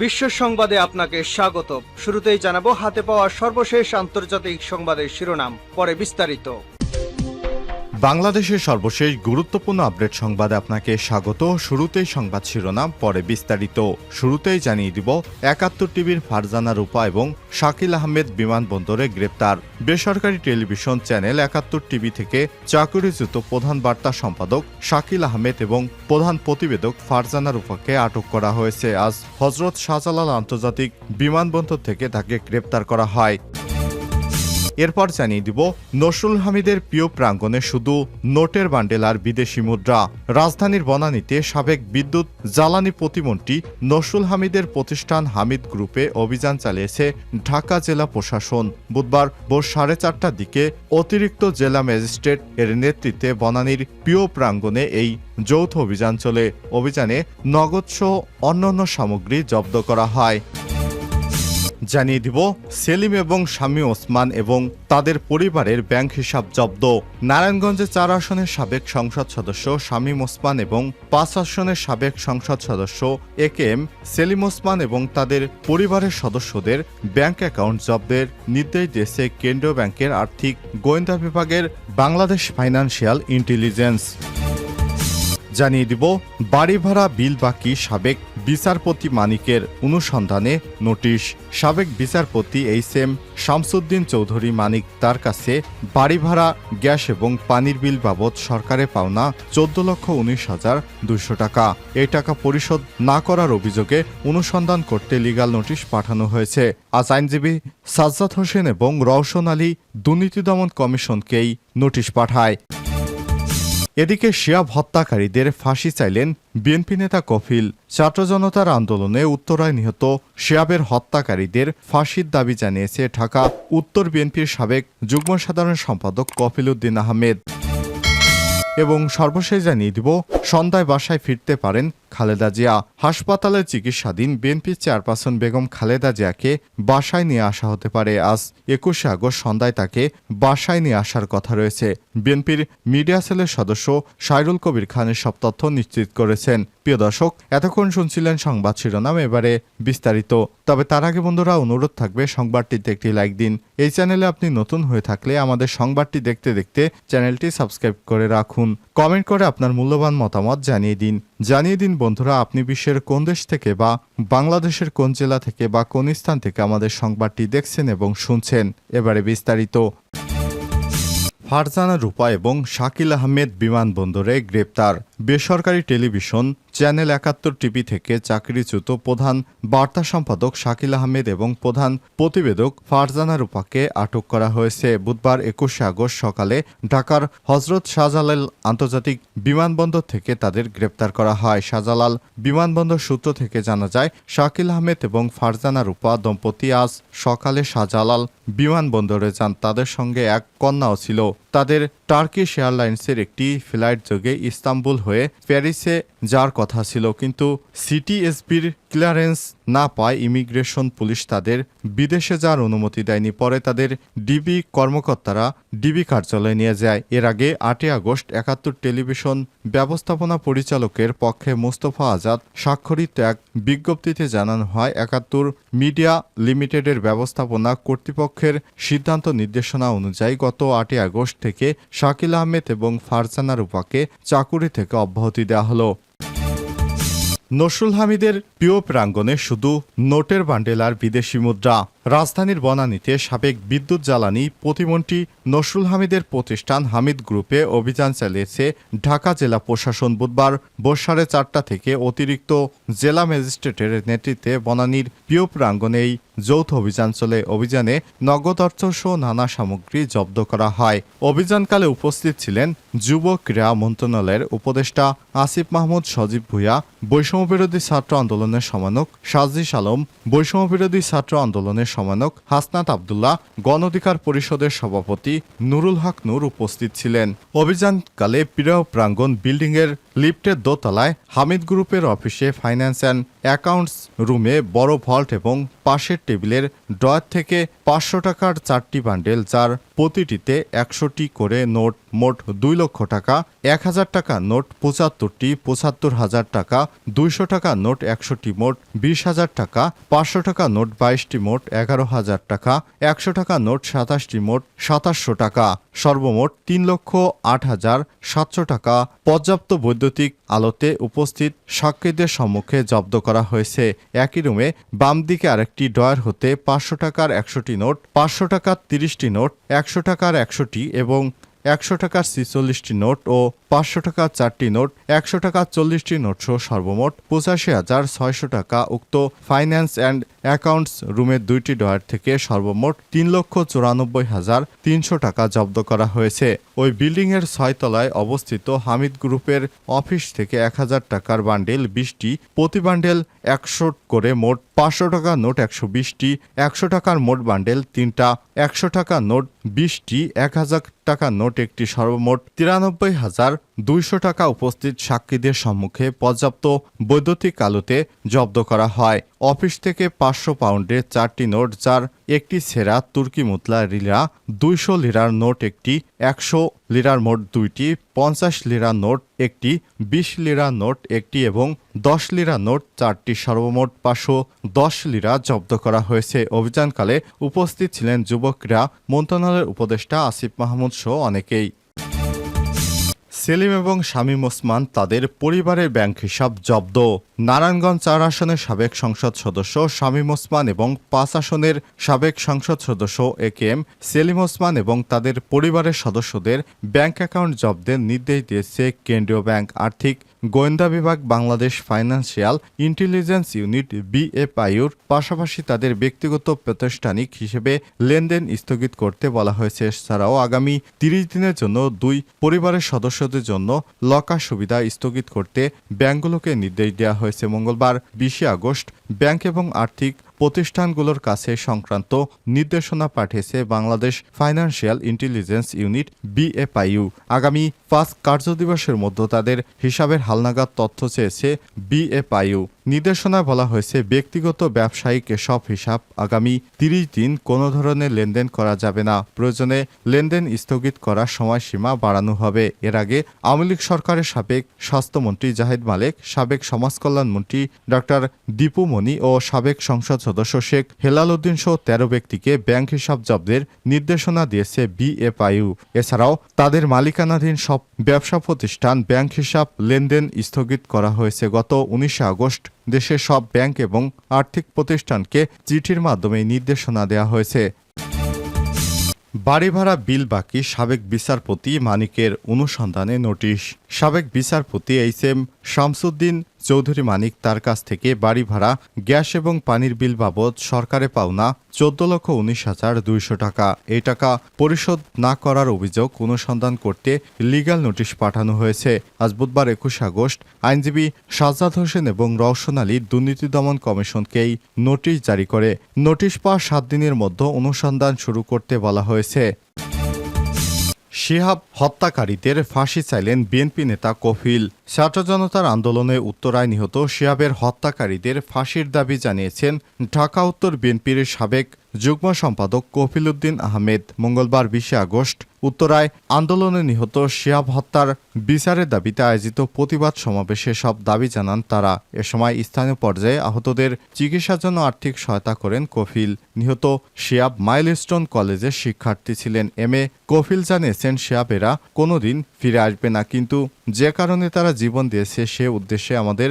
বিশ্ব সংবাদে আপনাকে স্বাগত। শুরুতেই জানাবো হাতে পাওয়া সর্বশেষ আন্তর্জাতিক সংবাদের শিরোনাম, পরে বিস্তারিত। বাংলাদেশের সর্বশেষ গুরুত্বপূর্ণ আপডেট সংবাদে আপনাকে স্বাগত। শুরুতেই সংবাদ শিরোনাম, পরে বিস্তারিত। শুরুতেই জানিয়ে দিব, ৭১ টিভির ফারজানা রূপা এবং শাকিল আহমেদ বিমানবন্দরে গ্রেপ্তার। বেসরকারি টেলিভিশন চ্যানেল ৭১ টিভি থেকে চাকরিচ্যুত প্রধান বার্তা সম্পাদক শাকিল আহমেদ এবং প্রধান প্রতিবেদক ফারজানা রূপাকে আটক করা হয়েছে। আজ হজরত শাহজালাল আন্তর্জাতিক বিমানবন্দর থেকে তাকে গ্রেপ্তার করা হয়। এরপর জানিয়ে দিব, নসরুল হামিদের প্রিয় প্রাঙ্গণে শুধু নোটের বান্ডেল আর বিদেশি মুদ্রা। রাজধানীর বনানীতে সাবেক বিদ্যুৎ জ্বালানি প্রতিমন্ত্রী নসরুল হামিদের প্রতিষ্ঠান হামিদ গ্রুপে অভিযান চালিয়েছে ঢাকা জেলা প্রশাসন। বুধবার ভোর 4:30টার দিকে অতিরিক্ত জেলা ম্যাজিস্ট্রেট এর নেতৃত্বে বনানীর প্রিয় প্রাঙ্গণে এই যৌথ অভিযান চলে। অভিযানে নগদসহ অন্যান্য সামগ্রী জব্দ করা হয়। জানিয়ে দিব, সেলিম এবং শামী ওসমান এবং তাদের পরিবারের ব্যাংক হিসাব জব্দ। নারায়ণগঞ্জে 4 আসনের সাবেক সংসদ সদস্য শামীম ওসমান এবং 5 আসনের সাবেক সংসদ সদস্য একেএম সেলিম ওসমান এবং তাদের পরিবারের সদস্যদের ব্যাংক অ্যাকাউন্ট জব্দের নির্দেশ দিয়েছে কেন্দ্রীয় ব্যাংকের আর্থিক গোয়েন্দা বিভাগের বাংলাদেশ ফাইন্যান্সিয়াল ইন্টেলিজেন্স। জানিয়ে দিব, বাড়ি ভাড়া বিল বাকি সাবেক বিচারপতি মানিকের অনুসন্ধানে নোটিশ। সাবেক বিচারপতি এইচ.এম. শামসুদ্দিন চৌধুরী মানিক তার কাছে বাড়ি ভাড়া, গ্যাস এবং পানির বিল বাবদ সরকারে পাওনা 14,19,200 টাকা। এই টাকা পরিশোধ না করার অভিযোগে অনুসন্ধান করতে লিগ্যাল নোটিশ পাঠানো হয়েছে। আজ আইনজীবী সাজ্জাদ হোসেন এবং রওশন আলী দুর্নীতি দমন কমিশনকে এই নোটিশ পাঠায়। এদিকে শিয়াব হত্যাকারীদের ফাঁসি চাইলেন বিএনপি নেতা কফিল। ছাত্র জনতার আন্দোলনে উত্তরায় নিহত শিয়াবের হত্যাকারীদের ফাঁসির দাবি জানিয়েছে ঢাকা উত্তর বিএনপির সাবেক যুগ্ম সাধারণ সম্পাদক কফিল উদ্দিন আহমেদ। এবং সর্বশেষ জানিয়ে দিব, সন্ধ্যায় বাসায় ফিরতে পারেন খালেদা জিয়া। হাসপাতালে চিকিৎসাধীন বিএনপি চেয়ারপারসন বেগম খালেদা জিয়াকে বাসায় নিয়ে আসা হতে পারে। আজ 21শে আগস্ট সন্ধ্যায় তাকে বাসায় নিয়ে আসার কথা রয়েছে। বিএনপির মিডিয়া সেলের সদস্য সাইরুল কবির খানের সব তথ্য নিশ্চিত করেছেন। প্রিয় দর্শক, এতক্ষণ শুনছিলেন সংবাদ শিরোনাম, এবারে বিস্তারিত। তবে তার আগে বন্ধুরা, অনুরোধ থাকবে সংবাদটিতে একটি লাইক দিন। এই চ্যানেলে আপনি নতুন হয়ে থাকলে আমাদের সংবাদটি দেখতে দেখতে চ্যানেলটি সাবস্ক্রাইব করে রাখুন। কমেন্ট করে আপনার মূল্যবান মতামত জানিয়ে দিন বন্ধুরা, আপনি বিশ্বের কোন দেশ থেকে বা বাংলাদেশের কোন জেলা থেকে বা কোন স্থান থেকে আমাদের সংবাদটি দেখছেন এবং শুনছেন। এবারে বিস্তারিত। ফারজানা রূপা এবং শাকিল আহমেদ বিমানবন্দরে গ্রেপ্তার। বেসরকারি টেলিভিশন চ্যানেল ৭১ টিভি থেকে চাকরিচ্যুত প্রধান বার্তা সম্পাদক শাকিল আহমেদ এবং প্রধান প্রতিবেদক ফারজানা রূপাকে আটক করা হয়েছে। বুধবার 21শে আগস্ট সকালে ঢাকার হজরত শাহজালাল আন্তর্জাতিক বিমানবন্দর থেকে তাদের গ্রেপ্তার করা হয়। শাহজালাল বিমানবন্দর সূত্র থেকে জানা যায়, শাকিল আহমেদ এবং ফারজানা রূপা দম্পতি আজ সকালে শাহজালাল বিমানবন্দরে যান। তাদের সঙ্গে এক কন্যাও ছিল। তাদের টার্কিশ এয়ারলাইন্সের একটি ফ্লাইট যোগে ইস্তাম্বুল হয়ে প্যারিসে যাওয়ার কথা ছিল, কিন্তু সিটিএসবির ক্লিয়ারেন্স না পায় ইমিগ্রেশন পুলিশ তাদের বিদেশে যাওয়ার অনুমতি দেয়নি। পরে তাদের ডিবি কর্মকর্তারা ডিবি কার্যালয়ে নিয়ে যায়। এর আগে 8 আগস্ট ৭১ টেলিভিশন ব্যবস্থাপনা পরিচালকের পক্ষে মোস্তফা আজাদ স্বাক্ষরিত এক বিজ্ঞপ্তিতে জানানো হয়, ৭১ মিডিয়া লিমিটেডের ব্যবস্থাপনা কর্তৃপক্ষের সিদ্ধান্ত নির্দেশনা অনুযায়ী গত 8 আগস্ট থেকে শাকিল আহমেদ এবং ফারজানা রূপাকে চাকুরি থেকে অব্যাহতি দেওয়া হলো। নসরুল হামিদের প্রিয় প্রাঙ্গণে শুধু নোটের বান্ডেল আর বিদেশি মুদ্রা। রাজধানীর বনানীতে সাবেক বিদ্যুৎ জ্বালানি প্রতিমন্ত্রী নসরুল হামিদের প্রতিষ্ঠান হামিদ গ্রুপে অভিযান চালিয়েছে ঢাকা জেলা প্রশাসন। বুধবার ভোর 4:30টা থেকে অতিরিক্ত জেলা ম্যাজিস্ট্রেটের নেতৃত্বে বনানীর প্রিয় প্রাঙ্গণে এই যৌথ অভিযান চলে। অভিযানে নগদ অর্থসহ নানা সামগ্রী জব্দ করা হয়। অভিযানকালে উপস্থিত ছিলেন যুব ক্রীড়া মন্ত্রণালয়ের উপদেষ্টা আসিফ মাহমুদ সজীব ভুঁইয়া, বৈষম্যবিরোধী ছাত্র আন্দোলনের সমন্বয়ক সাজিস আলম, বৈষম্যবিরোধী ছাত্র আন্দোলনের সমন্বয়ক হাসনাত আবদুল্লাহ, গণ অধিকার পরিষদের সভাপতি নুরুল হক নূর উপস্থিত ছিলেন। অভিযানকালে প্রিয় প্রাঙ্গণ বিল্ডিংয়ের লিফটের দোতলায় হামিদ গ্রুপের অফিসে ফাইন্যান্স অ্যান্ড অ্যাকাউন্টস রুমে বড় ভল্ট এবং পাশের টেবিলের ড্রয়ার থেকে 500 টাকার 4টি বান্ডেল, যার প্রতিটিতে 100টি করে নোট, মোট 2 লক্ষ টাকা, 1000 টাকা নোট 75টি, 75,000 টাকা, 200 টাকা নোট 100টি, মোট 20,000 টাকা, 500 টাকা নোট 22টি, মোট 11,000 টাকা, 100 টাকা নোট 27টি, মোট 2700 টাকা, সর্বমোট 3,08,700 টাকা পর্যাপ্ত বৈদ্যুতিক আলোতে উপস্থিত সাক্ষীদের সম্মুখে জব্দ করা হয়েছে। একই রুমে বাম দিকে আরেকটি ড্রয়ার হতে 500 টাকার 100টি নোট, 500 টাকার 30টি নোট, 100 টাকার 100টি এবং 100 টাকার 46টি নোট ও 500 টাকার 4টি নোট, 100 টাকার 40টি নোট সহ সর্বমোট 85,600 টাকা উক্ত ফাইন্যান্স অ্যান্ড অ্যাকাউন্টস রুমের 2টি ড্রয়ার থেকে সর্বমোট 3,94,300 টাকা জব্দ করা হয়েছে। ওই বিল্ডিংয়ের 6 তলায় অবস্থিত হামিদ গ্রুপের অফিস থেকে 1000 টাকার বান্ডেল 20টি, প্রতি বান্ডেল 100 করে, মোট 500 টাকার নোট 120টি, 100 টাকার মোট বান্ডেল 3টা, 100 টাকার নোট 20টি, 1000 টাকার নোট একটি, সর্বমোট 93,200 টাকা উপস্থিত সাক্ষীদের সম্মুখে পর্যাপ্ত বৈদ্যুতিক আলোতে জব্দ করা হয়। অফিস থেকে 500 পাউন্ডের 4টি নোট, যার একটি সেরা তুর্কি মুতলা লিরা, 200 লিরার নোট একটি, 100 লিরার মোট 2টি, 50 লিরার নোট একটি, 20 লিরার নোট একটি এবং 10 লিরার নোট 4টি, সর্বমোট 510 লিরা জব্দ করা হয়েছে। অভিযানকালে উপস্থিত ছিলেন যুব ক্রীড়া মন্ত্রণালয়ের উপদেষ্টা আসিফ মাহমুদ সহ অনেকেই। সেলিম এবং শামীম ওসমান তাদের পরিবারের ব্যাংক হিসাব জব্দ। নারায়ণগঞ্জ 4 আসনের সাবেক সংসদ সদস্য শামীম ওসমান এবং 5 আসনের সাবেক সংসদ সদস্য একেএম সেলিম ওসমান এবং তাদের পরিবারের সদস্যদের ব্যাংক অ্যাকাউন্ট জব্দের নির্দেশ দিয়েছে কেন্দ্রীয় ব্যাংক আর্থিক গোয়েন্দা বিভাগ, বাংলাদেশ ফাইন্যান্সিয়াল ইন্টেলিজেন্স ইউনিট BFIUর পাশাপাশি তাদের ব্যক্তিগত প্রাতিষ্ঠানিক হিসেবে লেনদেন স্থগিত করতে বলা হয়েছে। এছাড়াও আগামী 30 দিনের জন্য 2 পরিবারের সদস্যদের জন্য লকার সুবিধা স্থগিত করতে ব্যাংকগুলোকে নির্দেশ দেওয়া হয়েছে। মঙ্গলবার 20 আগস্ট ব্যাংক এবং আর্থিক প্রতিষ্ঠানগুলোর কাছে সংক্রান্ত নির্দেশনা পাঠিয়েছে Bangladesh financial intelligence unit BFIU। আগামী 5 কার্যদিবসের মধ্যে তাদের হিসাবের হালনাগাদ তথ্য চেয়েছে BFIU। নির্দেশনায় বলা হয়েছে, ব্যক্তিগত ব্যবসায়িক এসব হিসাব আগামী 30 দিন কোনো ধরনের লেনদেন করা যাবে না। প্রয়োজনে লেনদেন স্থগিত করার সময়সীমা বাড়ানো হবে। এর আগে আওয়ামী লীগ সরকারের সাবেক স্বাস্থ্যমন্ত্রী জাহিদ মালেক, সাবেক সমাজকল্যাণমন্ত্রী ডক্টর দীপু মনি ও সাবেক সংসদ সদস্য শেখ হেলাল উদ্দিন সহ 13 ব্যক্তিকে ব্যাংক হিসাব জব্দের নির্দেশনা দিয়েছে BFIU। এছাড়াও তাদের মালিকানাধীন সব ব্যবসা প্রতিষ্ঠান ব্যাংক হিসাব লেনদেন স্থগিত করা হয়েছে। গত 19 আগস্ট দেশের সব ব্যাংক এবং আর্থিক প্রতিষ্ঠানকে চিঠির মাধ্যমে নির্দেশনা দেওয়া হয়েছে। বাড়ি ভাড়া বিল বাকি সাবেক বিচারপতি মানিকের অনুসন্ধানে নোটিশ। সাবেক বিচারপতি HM শামসুদ্দিন চৌধুরী মানিক তার কাছ থেকে বাড়ি ভাড়া, গ্যাস এবং পানির বিল বাবদ সরকারে পাওনা 14,19,200 টাকা, এই টাকা পরিশোধ না করার অভিযোগ অনুসন্ধান করতে লিগ্যাল নোটিশ পাঠানো হয়েছে। আজ বুধবার 21 আগস্ট আইনজীবী সাজ্জাদ হোসেন এবং রওশন আলী দুর্নীতি দমন কমিশনকে এই নোটিশ জারি করে। নোটিশ পাওয়ার 7 দিনের মধ্যে অনুসন্ধান শুরু করতে বলা হয়েছে। শিহাব হত্যাকারীদের ফাঁসি চাইলেন বিএনপি নেতা কফিল। ছাত্র জনতার আন্দোলনে উত্তরায় নিহত শিহাবের হত্যাকারীদের ফাঁসির দাবি জানিয়েছেন ঢাকা উত্তর বিএনপির সাবেক যুগ্ম সম্পাদক কফিল উদ্দিন আহমেদ। মঙ্গলবার 20 আগস্ট উত্তরায় আন্দোলনে নিহত শিহাব হত্যার বিচারের দাবিতে আয়োজিত প্রতিবাদ সমাবেশে সব দাবি জানান তারা। এ সময় স্থানীয় পর্যায়ে আহতদের চিকিৎসার জন্য আর্থিক সহায়তা করেন কফিল। নিহত শিহাব মাইলস্টোন কলেজের শিক্ষার্থী ছিলেন। কফিল জানিয়েছেন, শিহাবেরা কোনোদিন ফিরে আসবে না, কিন্তু যে কারণে তারা জীবন দিয়েছে সে উদ্দেশ্যে আমাদের